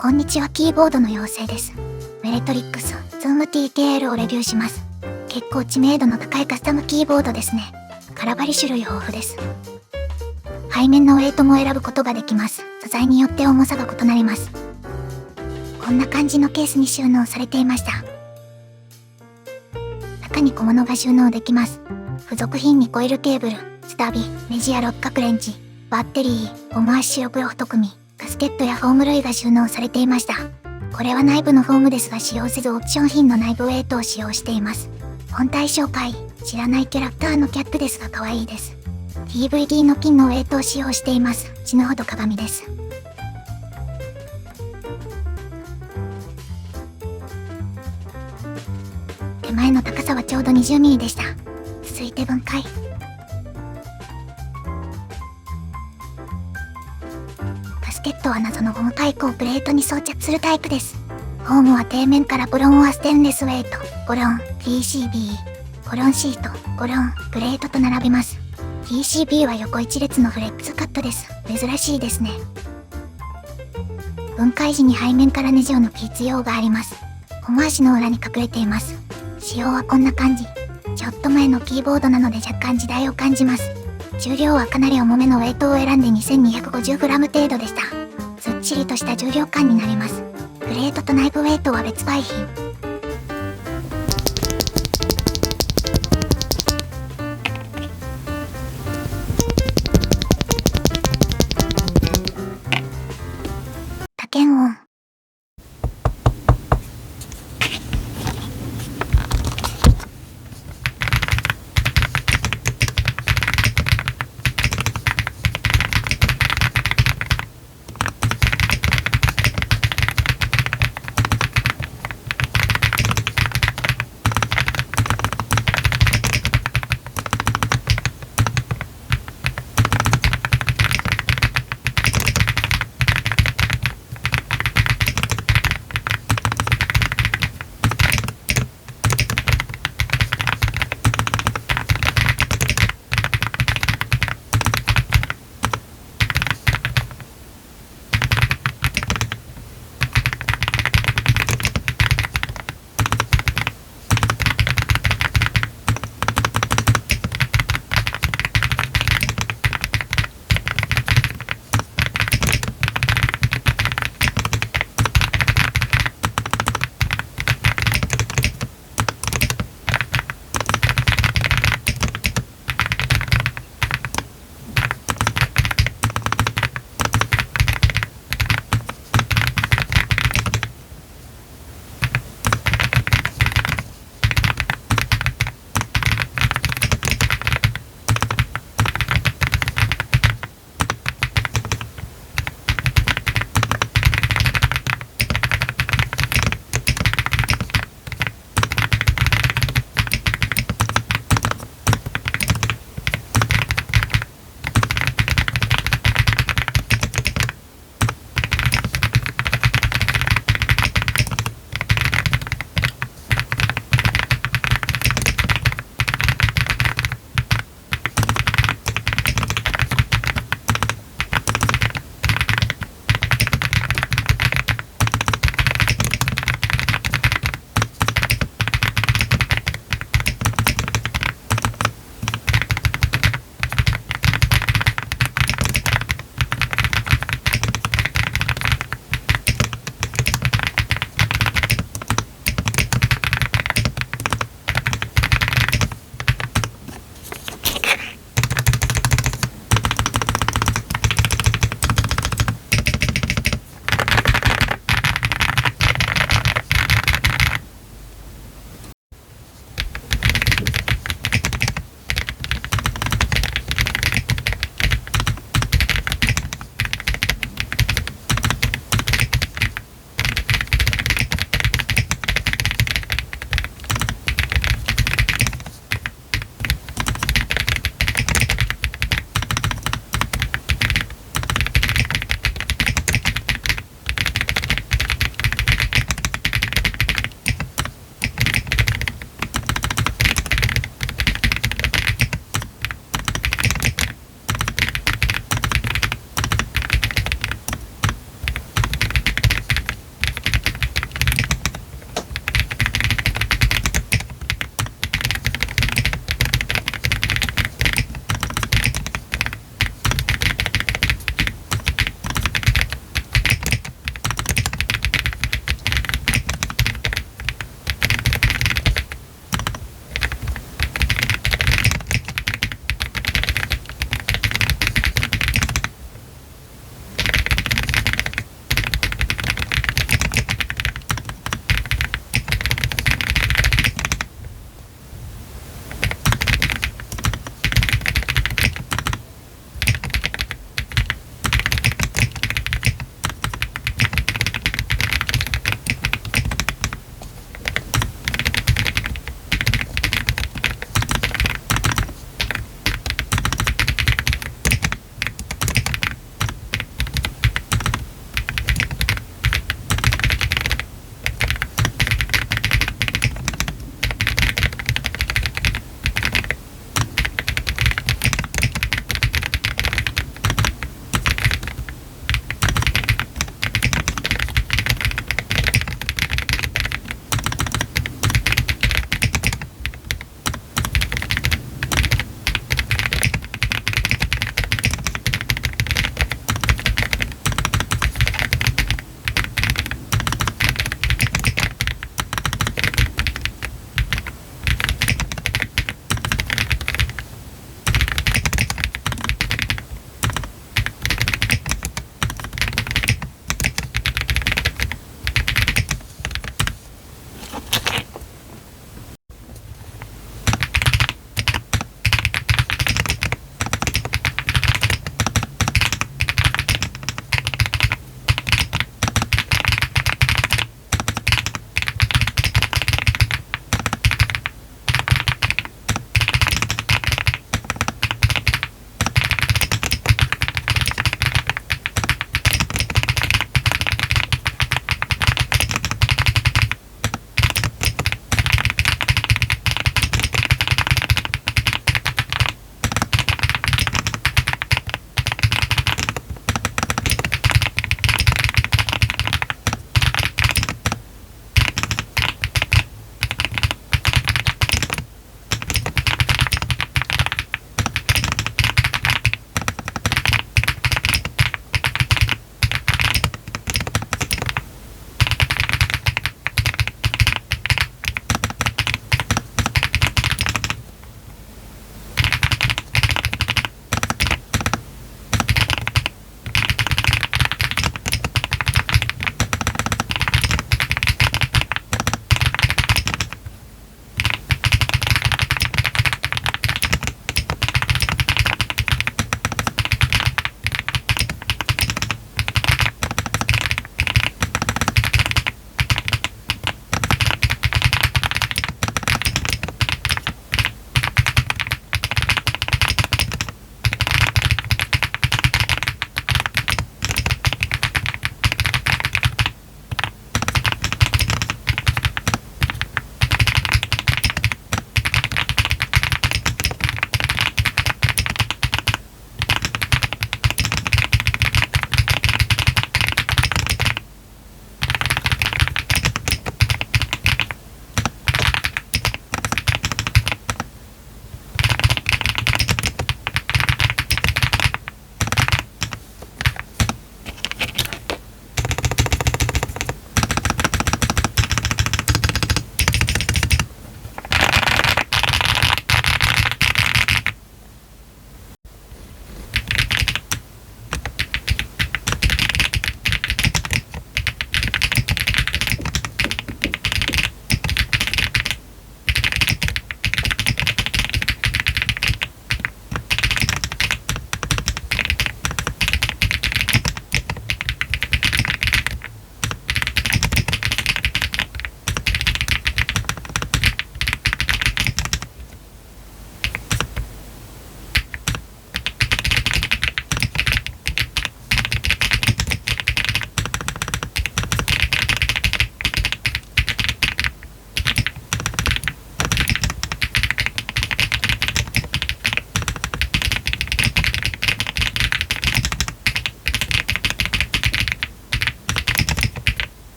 こんにちは、キーボードの妖精です。メレトリックスZOOM TKL をレビューします。結構知名度の高いカスタムキーボードですね。カラバリ種類豊富です。背面のウェイトも選ぶことができます。素材によって重さが異なります。こんな感じのケースに収納されていました。中に小物が収納できます。付属品にコイルケーブル、スタビ、ネジや六角レンチ、バッテリー、ゴム圧縮用1組、ガスケットやフォーム類が収納されていました。これは内部のフォームですが使用せずオプション品の内部ウェイトを使用しています。本体紹介、知らないキャラクターのキャップですが可愛いです。PVD の金のウェイトを使用しています。死ぬほど鏡です。手前の高さはちょうど 20mm でした。続いて分解。ガスケットは謎のゴムパイプをプレートに装着するタイプです。フォームは底面からボロンはステンレスウェイト、ボロン、PCB、ボロンシート、ボロン、プレートと並びます。PCB は横一列のフレックスカットです。珍しいですね。分解時に背面からネジを抜く必要があります。ゴム足の裏に隠れています。仕様はこんな感じ。ちょっと前のキーボードなので若干時代を感じます。重量はかなり重めのウェイトを選んで 2250g 程度でした。ずっちりとした重量感になります。プレートと内部ウェイトは別売品。多検温。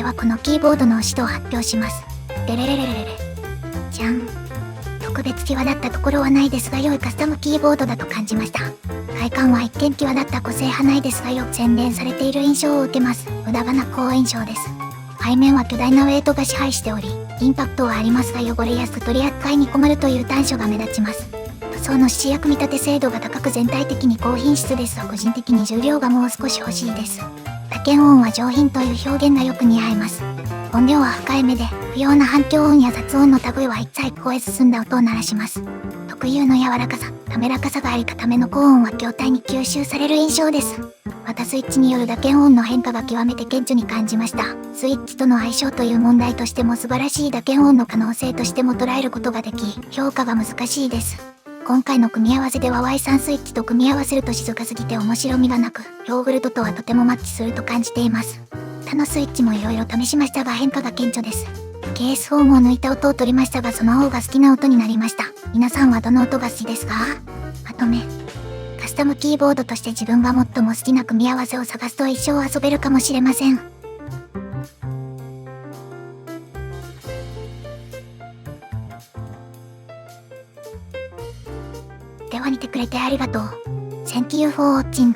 はこのキーボードの押しとを発表します。デレレレレレレ。じゃん。特別際立ったところはないですが良いカスタムキーボードだと感じました。外観は一見際立った個性派ないですがよく洗練されている印象を受けます。無駄花好印象です。背面は巨大なウェイトが支配しており、インパクトはありますが汚れやすく取り扱いに困るという短所が目立ちます。塗装の試薬見立て精度が高く全体的に高品質ですが個人的に重量がもう少し欲しいです。打鍵音は上品という表現がよく似合います。音量は控えめで、不要な反響音や雑音の類は一切超え進んだ音を鳴らします。特有の柔らかさ、滑らかさがあり固めの高音は筐体に吸収される印象です。またスイッチによる打鍵音の変化が極めて顕著に感じました。スイッチとの相性という問題としても素晴らしい打鍵音の可能性としても捉えることができ、評価が難しいです。今回の組み合わせでは Y3 スイッチと組み合わせると静かすぎて面白みがなく、ヨーグルトとはとてもマッチすると感じています。他のスイッチも色々試しましたが変化が顕著です。ケースフォームを抜いた音を取りましたがその方が好きな音になりました。皆さんはどの音が好きですか？まとめ。カスタムキーボードとして自分が最も好きな組み合わせを探すと一生遊べるかもしれません。では見てくれてありがとう。Thank you for watching.